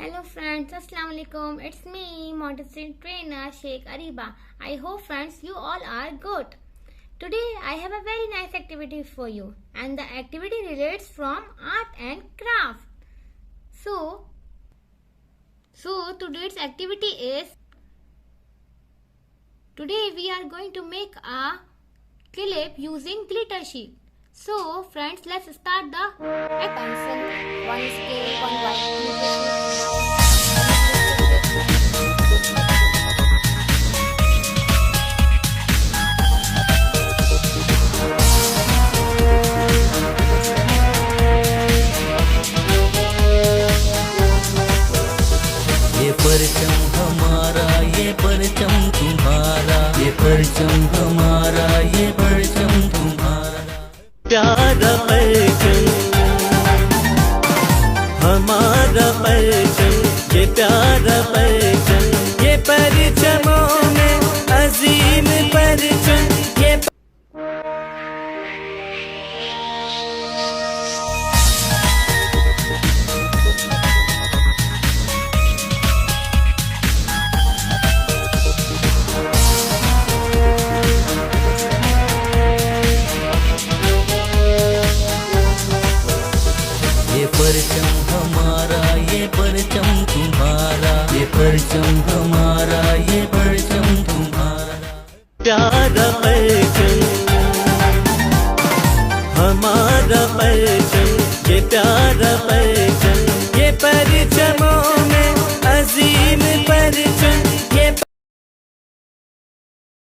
Hello friends, Assalamu alaikum. It's me, Montessori trainer Sheikh Ariba. I hope friends you all are good. Today I have a very nice activity for you, and the activity relates from art and craft. So today's activity is, today we are going to make a clip using glitter sheet. So friends, let's start the pencil, one scale, one white glitter ये परचम हमारा, ये परचम तुम्हारा, ये परचम हमारा, ये परचम तुम्हारा। प्यारा परचम हमारा परचम, ये प्यारा परचम, ये परचमों में अजीम परचम, ये परचम हमारा, ये परचम तुम्हारा, ये परचम हमारा, ये परचम तुम्हारा। प्यारा परचम हमारा परचम, ये प्यारा परचम, ये परचमों में अजीम परचम,